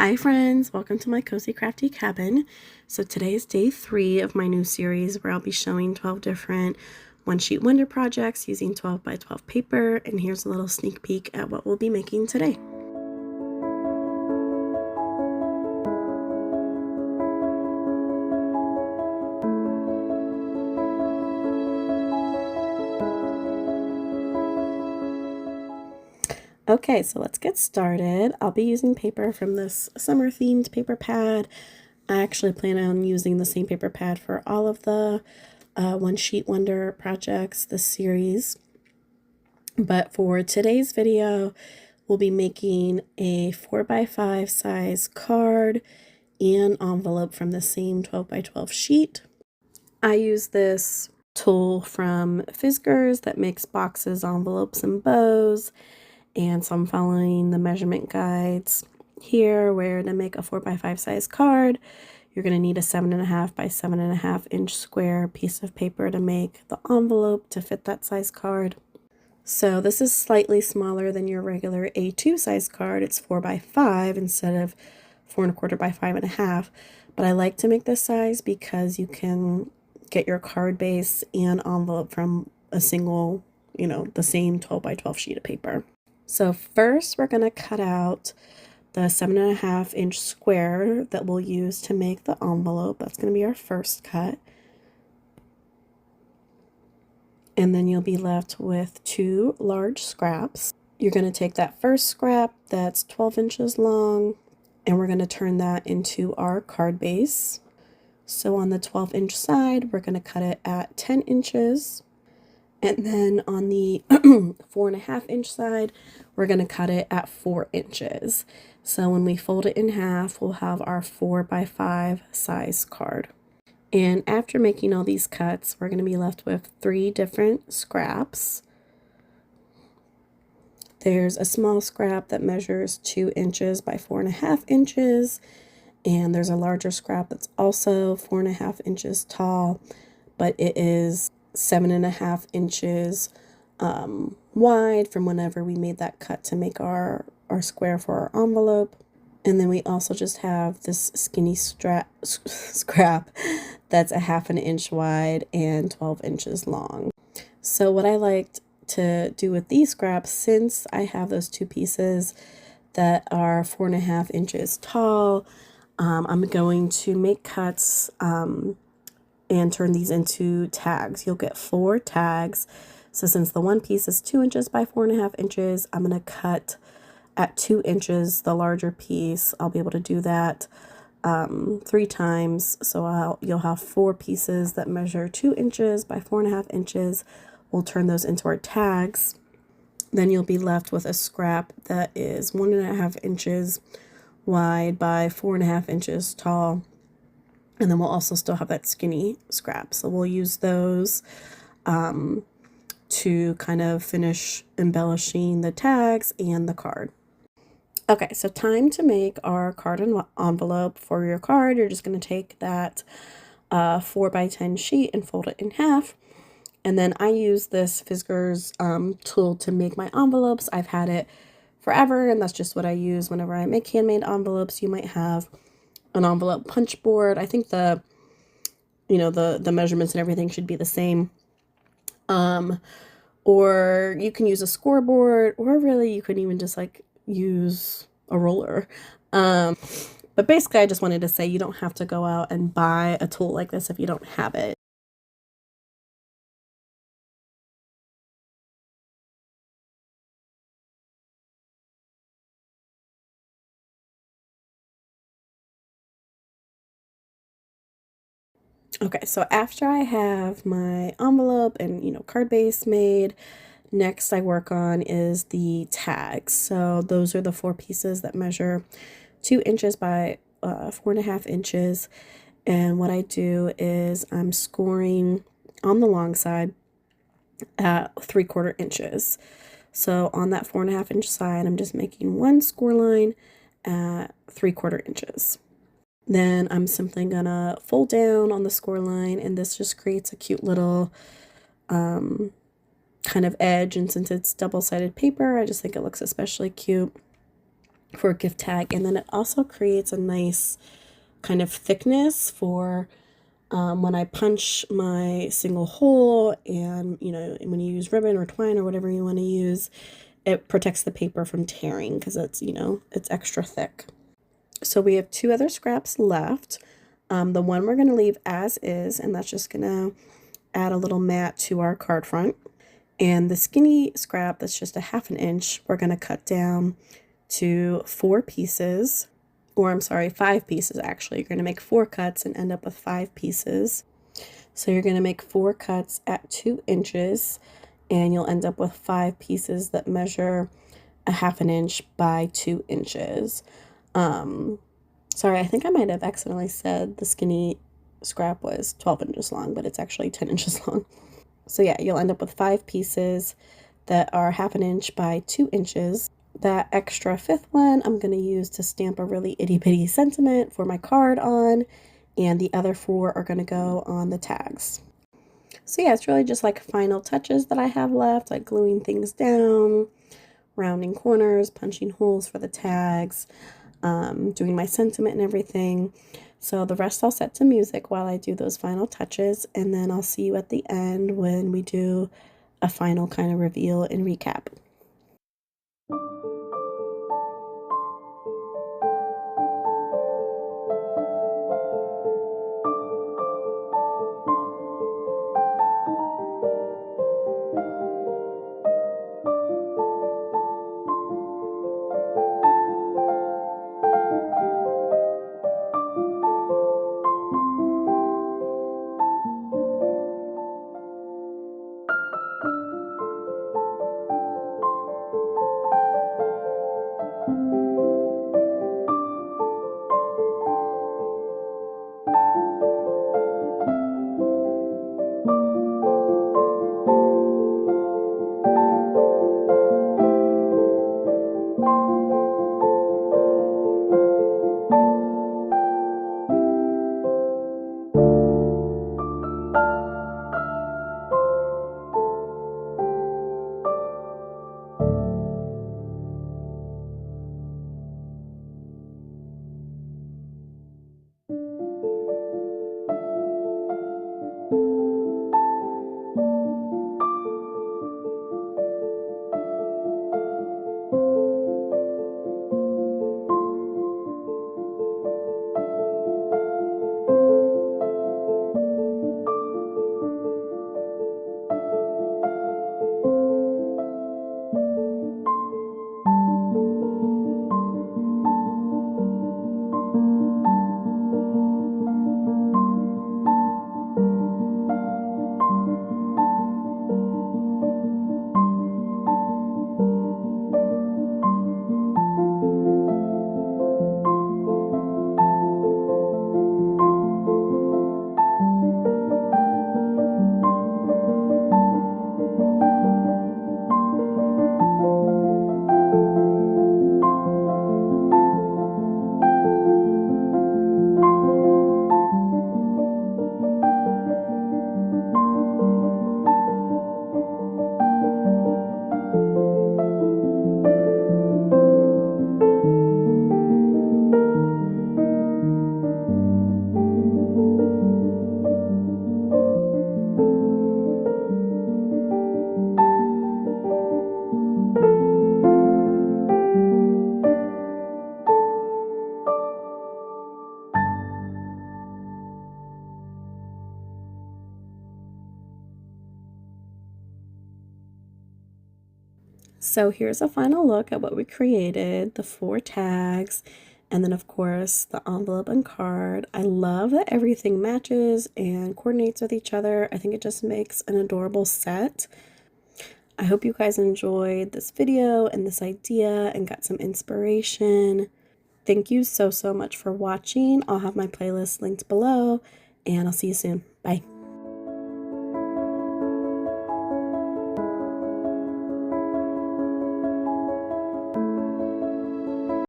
Hi friends, welcome to my Cozy Crafty Cabin. So today is day 3 of my new series where I'll be showing 12 different one-sheet wonder projects using 12 by 12 paper, and here's a little sneak peek at what we'll be making today. Okay, so let's get started. I'll be using paper from this summer themed paper pad. I actually plan on using the same paper pad for all of the one sheet wonder projects this series. But for today's video, we'll be making a 4x5 size card and envelope from the same 12 by 12 sheet. I use this tool from Fiskars that makes boxes, envelopes, and bows. And so I'm following the measurement guides here where to make a 4x5 size card. You're going to need a 7.5 by 7.5 inch square piece of paper to make the envelope to fit that size card. So this is slightly smaller than your regular A2 size card. It's 4x5 instead of 4.25 by 5.5. But I like to make this size because you can get your card base and envelope from a single, the same 12 by 12 sheet of paper. So first we're going to cut out the 7.5 inch square that we'll use to make the envelope. That's going to be our first cut. And then you'll be left with 2 large scraps. You're going to take that first scrap that's 12 inches long, and we're going to turn that into our card base. So on the 12 inch side, we're going to cut it at 10 inches. And then on the 4.5 inch side, we're going to cut it at 4 inches. So when we fold it in half, we'll have our 4x5 size card. And after making all these cuts, we're going to be left with 3 different scraps. There's a small scrap that measures 2 inches by 4.5 inches. And there's a larger scrap that's also 4.5 inches tall, but it is 7.5 inches wide from whenever we made that cut to make our square for our envelope. And then we also just have this skinny scrap that's a 1/2 inch wide and 12 inches long. So what I liked to do with these scraps, since I have those 2 pieces that are 4.5 inches tall, I'm going to make cuts and turn these into tags. You'll get 4 tags. So since the one piece is 2 inches by 4.5 inches, I'm going to cut at 2 inches the larger piece. I'll be able to do that 3 times. So you'll have 4 pieces that measure 2 inches by 4.5 inches. We'll turn those into our tags. Then you'll be left with a scrap that is 1.5 inches wide by 4.5 inches tall. And then we'll also still have that skinny scrap. So we'll use those to kind of finish embellishing the tags and the card. Okay, so time to make our card and envelope. For your card, you're just going to take that 4x10 sheet and fold it in half. And then I use this Fiskars tool to make my envelopes. I've had it forever, and that's just what I use whenever I make handmade envelopes. You might have an envelope punch board. I think the measurements and everything should be the same. Or you can use a scoreboard, or really you could even just use a roller. But basically I just wanted to say you don't have to go out and buy a tool like this if you don't have it. Okay, so after I have my envelope and, card base made, next I work on is the tags. So those are the 4 pieces that measure 2 inches by 4.5 inches. And what I do is I'm scoring on the long side at 3/4 inches. So on that 4.5 inch side, I'm just making 1 score line at 3/4 inches. Then I'm simply gonna fold down on the score line, and this just creates a cute little kind of edge. And since it's double-sided paper, I just think it looks especially cute. for a gift tag. And then it also creates a nice kind of thickness for when I punch my single hole, and when you use ribbon or twine or whatever you want to use, it protects the paper from tearing because it's extra thick. So we have 2 other scraps left. The one we're going to leave as is, and that's just going to add a little mat to our card front. And the skinny scrap that's just a 1/2 inch, we're going to cut down to 4 pieces. Or I'm sorry, 5 pieces actually. You're going to make 4 cuts and end up with 5 pieces. So you're going to make 4 cuts at 2 inches, and you'll end up with 5 pieces that measure a 1/2 inch by 2 inches. Sorry, I think I might have accidentally said the skinny scrap was 12 inches long, but it's actually 10 inches long. So yeah, you'll end up with 5 pieces that are 1/2 inch by 2 inches. That extra 5th one I'm going to use to stamp a really itty bitty sentiment for my card on, and the other 4 are going to go on the tags. So yeah, it's really just like final touches that I have left, like gluing things down, rounding corners, punching holes for the tags, doing my sentiment and everything. So the rest I'll set to music while I do those final touches, and then I'll see you at the end when we do a final kind of reveal and recap. So here's a final look at what we created, the 4 tags, and then of course the envelope and card. I love that everything matches and coordinates with each other. I think it just makes an adorable set. I hope you guys enjoyed this video and this idea and got some inspiration. Thank you so much for watching. I'll have my playlist linked below, and I'll see you soon. Bye.